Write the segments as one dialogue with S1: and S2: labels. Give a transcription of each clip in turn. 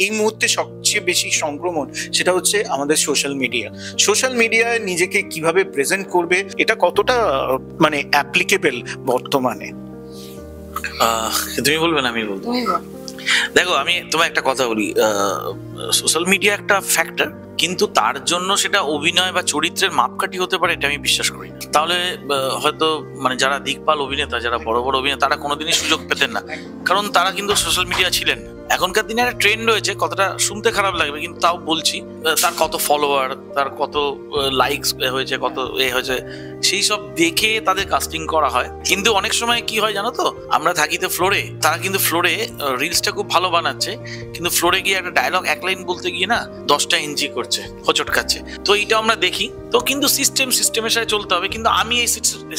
S1: এই মুহূর্তে সবচেয়ে বেশি সংক্রমণ সেটা হচ্ছে আমাদের সোশ্যাল মিডিয়ায় নিজেকে কিভাবে প্রেজেন্ট করবে, এটা কতটা মানে অ্যাপ্লিকেবল বর্তমানে?
S2: তুমি বলবে না আমি বলবো? দেখো, আমি তোমায় একটা কথা বলি, সোশ্যাল মিডিয়া একটা ফ্যাক্টর, কিন্তু তার জন্য সেটা অভিনয় বা চরিত্রের মাপকাঠি হতে পারে এটা আমি বিশ্বাস করি। তাহলে হয়তো মানে যারা দিকপাল অভিনেতা, যারা বড় বড় অভিনেতা, তারা কোনোদিনই সুযোগ পেতেন না, কারণ তারা কিন্তু সোশ্যাল মিডিয়া ছিলেন না। এখনকার দিনে একটা ট্রেন্ড রয়েছে, কথাটা শুনতে খারাপ লাগবে কিন্তু তাও বলছি, তার কত ফলোয়ার, তার কত লাইকস হয়েছে, কত হয়েছে, সেই সব দেখে তাদের কাস্টিং করা হয়। কিন্তু অনেক সময় কি হয় জানো তো, আমরা থাকি তো ফ্লোরে, তারা কিন্তু ফ্লোরে রিলসটা খুব ভালো বানাচ্ছে, কিন্তু ফ্লোরে গিয়ে একটা ডায়লগ এক লাইন বলতে গিয়ে না 10টা ইঞ্চি করছে, হোঁচট খাচ্ছে। তো এইটা আমরা দেখি। তো কিন্তু সিস্টেমের সাথে চলতে হবে, কিন্তু আমি এই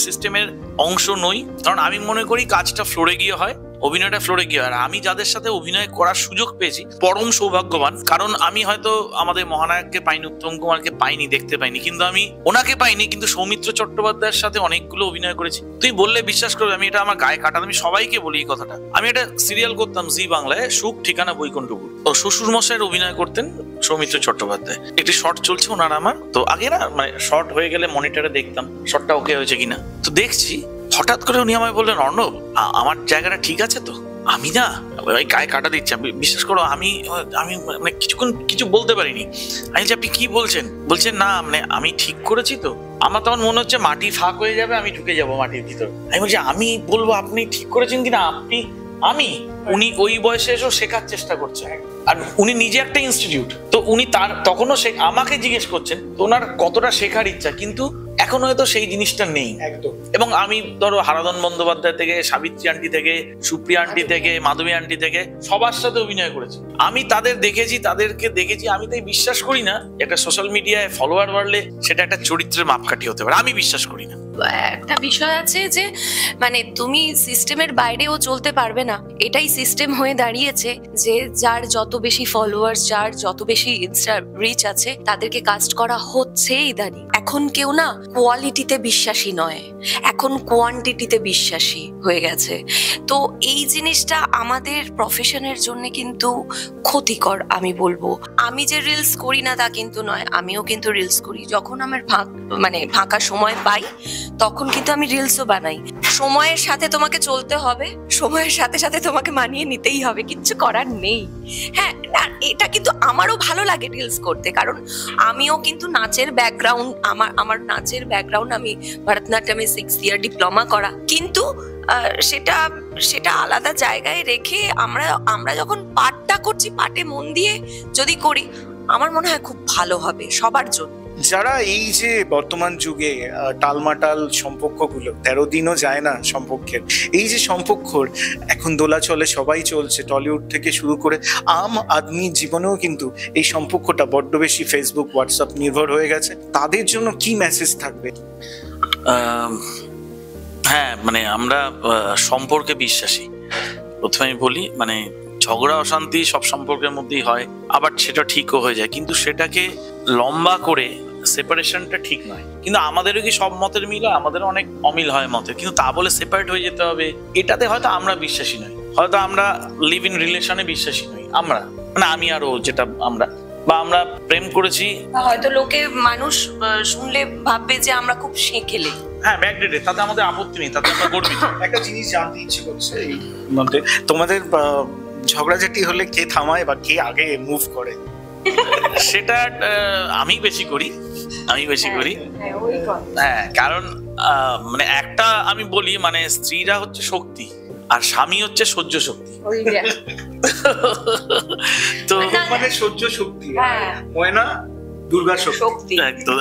S2: সিস্টেমের অংশ নই, কারণ আমি মনে করি কাজটা ফ্লোরে গিয়ে হয়, অভিনয়টা ফ্লোরে গিয়ে। আর আমি যাদের সাথে অভিনয় করার সুযোগ পেয়েছি পরম সৌভাগ্যবান, কারণ আমি হয়তো আমাদের মহানায়ককে পাইনি, উত্তম কুমারকে পাইনি, দেখতে পাইনি, কিন্তু আমি ওনাকে পাইনি, কিন্তু সৌমিত্র চট্টোপাধ্যায়ের সাথে অনেকগুলো অভিনয় করেছি। তুই বললে বিশ্বাস করবে, আমি এটা আমার গায়ে কাটা, আমি সবাইকে বলি এই কথাটা। আমি একটা সিরিয়াল করতাম জি বাংলায়, সুখ ঠিকানা বৈকুণ্ঠপুর। তো শ্বশুর মশাইয়ের অভিনয় করতেন সৌমিত্র চট্টোপাধ্যায়। একটি শর্ট চলছে ওনার আমার, তো আগে না মানে শর্ট হয়ে গেলে মনিটরে দেখতাম শর্টটা ওকে হয়েছে কিনা। তো দেখছি, হঠাৎ করে উনি আমায় বললেন, অর্ণব আমার জায়গাটা ঠিক আছে তো? আমি না ওই গায়ে কাটা দিচ্ছি, বিশ্বাস করো, আমি মানে কিছুক্ষণ কিছু বলতে পারিনি। আমি বলছি, আপনি কি বলছেন? বলছেন না মানে আমি ঠিক করেছি তো। আমার তখন মনে হচ্ছে মাটি ফাঁক হয়ে যাবে, আমি ঢুকে যাবো মাটির ভিতর। আমি বলছি, আমি বলবো আপনি ঠিক করেছেন কিনা, উনি ওই বয়সে এসেও শেখার চেষ্টা করছেন, আর উনি নিজে একটা ইনস্টিটিউট, তো উনি তখনও আমাকে জিজ্ঞেস করছেন, তো ওনার কতটা শেখার ইচ্ছা, কিন্তু এখন হয়তো সেই জিনিসটা নেই একদম। এবং আমি ধরো হারাধন বন্দ্যোপাধ্যায় থেকে, সাবিত্রী আন্টি থেকে, সুপ্রিয়া আন্টি থেকে, মাধবী আন্টি থেকে সবার সাথে অভিনয় করেছি। আমি তাদেরকে দেখেছি। আমি তাই বিশ্বাস করি না একটা সোশ্যাল মিডিয়ায় ফলোয়ার বাড়লে সেটা একটা চরিত্রের মাপকাঠি হতে পারে, আমি বিশ্বাস করি না।
S3: একটা বিষয় আছে যে মানে তুমি সিস্টেমের বাইরেও চলতে পারবে না, এটাই সিস্টেম হয়ে দাঁড়িয়েছে যে যার যত বেশি ফলোয়ার্স, যার যত বেশি ইনস্টা রিচ আছে, তাদেরকে কাস্ট করা হচ্ছে ইদানিং। এখন কেউ না কোয়ালিটিতে বিশ্বাসী নয়, এখন কোয়ান্টিটিতে বিশ্বাসী হয়ে গেছে। তো এই জিনিসটা আমাদের প্রফেশনের জন্য কিন্তু ক্ষতিকর আমি বলবো। আমি যে রিলস করি না তা কিন্তু নয়, আমিও কিন্তু রিলস করি। যখন আমার ফাঁকা সময় পাই তখন কিন্তু আমি রিলসও বানাই। সময়ের সাথে তোমাকে চলতে হবে, সময়ের সাথে সাথে তোমাকে মানিয়ে নিতেই হবে, কিচ্ছু করার নেই। হ্যাঁ, এটা কিন্তু আমারও ভালো লাগে রিলস করতে, কারণ আমিও কিন্তু নাচের ব্যাকগ্রাউন্ড, আমার নাচের ব্যাকগ্রাউন্ড, আমি ভরতনাট্যমে 6 ইয়ার ডিপ্লোমা করা, কিন্তু সেটা আলাদা জায়গায় রেখে আমরা যখন পাঠটা করছি, পাঠে মন দিয়ে যদি করি, আমার মনে হয় খুব ভালো হবে সবার জন্য।
S1: যারা এই যে বর্তমান যুগে টালমাটাল সম্পর্কগুলো, 13 দিনও যায় না সম্পর্কের, এই যে সম্পর্কর এখন দোলা চলে, সবাই চলছে, টলিউড থেকে শুরু করে আম আদমি জীবনেও কিন্তু এই সম্পর্কটা বড্ড বেশি ফেসবুক, হোয়াটসঅ্যাপ নির্ভর হয়ে গেছে, তাদের জন্য কি মেসেজ থাকবে?
S2: হ্যাঁ, মানে আমরা সম্পর্কে বিশ্বাসী। প্রথমে আমি বলি, মানে ঝগড়া অশান্তি সব সম্পর্কের মধ্যেই হয়, আবার সেটা ঠিকও হয়ে যায়, কিন্তু সেটাকে লম্বা করে সেপারেশনটা ঠিক নয়। কিন্তু আমাদেরও কি সব মতের মিল হয়? আমাদেরও অনেক অমিল হয় মতে, কিন্তু তা বলে সেপারেট হয়ে যেতে হবে এটাতে হয়তো আমরা বিশ্বাসী নই, হয়তো আমরা লিভ ইন রিলেশনে বিশ্বাসী নই। আমরা মানে আমি আর ও, যেটা আমরা প্রেম করেছি,
S3: হয়তো মানুষ শুনলে ভাববে যে আমরা খুব শেখেলে,
S2: হ্যাঁ ব্যাকডেটে, তাতে আমাদের আপত্তি নেই, তাতে আমরা গর্বিত।
S1: একটা জিনিস জানতে ইচ্ছে করছে, এই মধ্যে তোমাদের ঝগড়াঝাটি হলে কে থামায় বা কে আগে মুভ করে?
S2: সেটা আমি বেশি করি। হ্যাঁ, কারণ মানে একটা আমি বলি, মানে স্ত্রীরা হচ্ছে শক্তি আর স্বামী হচ্ছে সহ্য শক্তি। তো
S1: মানে সহ্য শক্তি, ময়না দুর্গা শক্তি,
S2: একদম।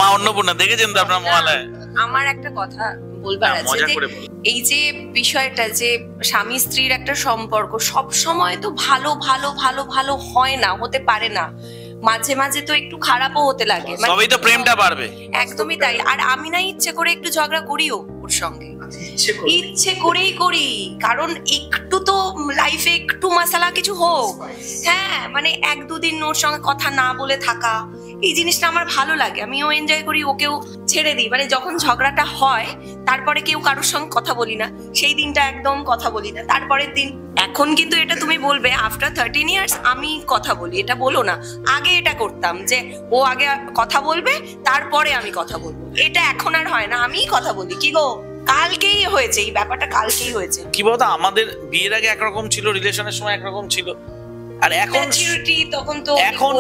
S2: মা অন্নপূর্ণা দেখেছেন তো আপনার মহালয়?
S3: আমার একটা কথা বলবার আছে, এই যে বিষয়টা যে স্বামী স্ত্রীর একটা সম্পর্ক সব সময় তো ভালো ভালো ভালো ভালো হয় না, হতে পারে না, মাঝে মাঝে তো একটু খারাপও হতে লাগে,
S2: তবেই তো প্রেমটা বাড়বে।
S3: একদমই তাই। আর আমি না ইচ্ছে করে একটু ঝগড়া করিও ওর সঙ্গে, ইচ্ছে করেই করি, কারণ একটু তো লাইফে একটু মশলা কিছু হোক। হ্যাঁ, মানে 1-2 দিন ওর সঙ্গে কথা না বলে থাকা, এই জিনিসটা আমার ভালো লাগে, আমিও এনজয় করি, ওকেও ছেড়ে দিই। মানে যখন ঝগড়াটা হয় তারপরে কেউ কারোর সঙ্গে কথা বলি না, সেই দিনটা একদম কথা বলি না, তারপরের দিন। এখন কিন্তু এটা তুমি বলবে আফটার 13 ইয়ার্স আমি কথা বলি, এটা বলো না। আগে এটা করতাম যে ও আগে কথা বলবে তারপরে আমি কথা বলবো, এটা এখন আর হয় না, আমিই কথা বলি। কি গো, কালকেই হয়েছে এই ব্যাপারটা, কালকেই হয়েছে।
S2: কি বলতো, আমাদের বিয়ের আগে একরকম ছিল, রিলেশনের সময় একরকম ছিল, আর এখন
S3: তখন তো
S2: এখন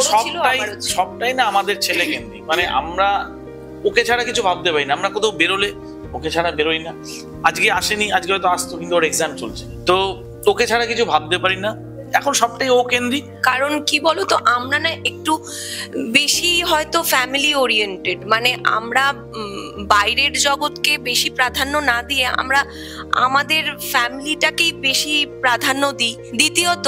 S2: সবটাই না আমাদের ছেলে কেন্দ্রিক। মানে আমরা ওকে ছাড়া কিছু ভাবতে পারি না, আমরা কোথাও বেরোলে ওকে ছাড়া বেরোই না। আজকে আসেনি, আজকে হয়তো আসতো কিন্তু ওর এক্সাম চলছে, তো ওকে ছাড়া কিছু ভাবতে পারি না, এখন সবটাই ও কেন্দ্রিক।
S3: কারণ কি বলতো, আমরা না একটু বেশি হয়তো ফ্যামিলি ওরিয়েন্টেড, মানে আমরা বাইরের জগৎকে বেশি প্রাধান্য না দিয়ে আমরা আমাদের ফ্যামিলিটাকেই বেশি প্রাধান্য দিই। দ্বিতীয়ত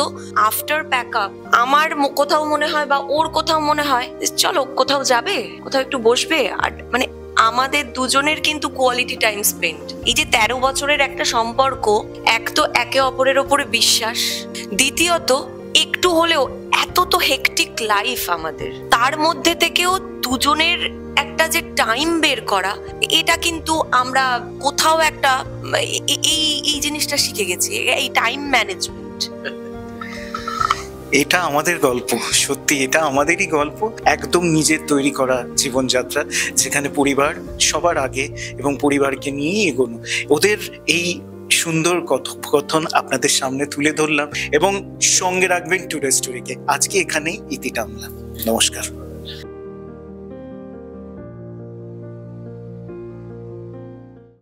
S3: আফটার প্যাক আপ আমার কোথাও মনে হয় বা ওর কোথাও মনে হয় চলো কোথাও যাবে, কোথাও একটু বসবে, আর মানে আমাদের দুজনের কিন্তু কোয়ালিটি টাইম স্পেন্ড। এই যে 13 বছরের একটা সম্পর্ক, এক তো একে অপরের ওপরে বিশ্বাস, দ্বিতীয়ত একটু হলেও এত তো হেকটিক লাইফ আমাদের, তার মধ্যে থেকেও দুজনের একটা যে টাইম বের করা, এটা কিন্তু আমরা কোথাও একটা এই জিনিসটা শিখে গেছি, এই টাইম ম্যানেজমেন্ট।
S1: এটা আমাদের গল্প, সত্যি এটা আমাদেরই গল্প, একদম নিজের তৈরি করা জীবনযাত্রা, যেখানে পরিবার সবার আগে এবং পরিবারকে নিয়েই এগোনো। ওদের এই সুন্দর কথোপকথন আপনাদের সামনে তুলে ধরলাম এবং সঙ্গে রাখবেন টুডে স্টোরিকে। আজকে এখানেই ইতি টানলাম। নমস্কার।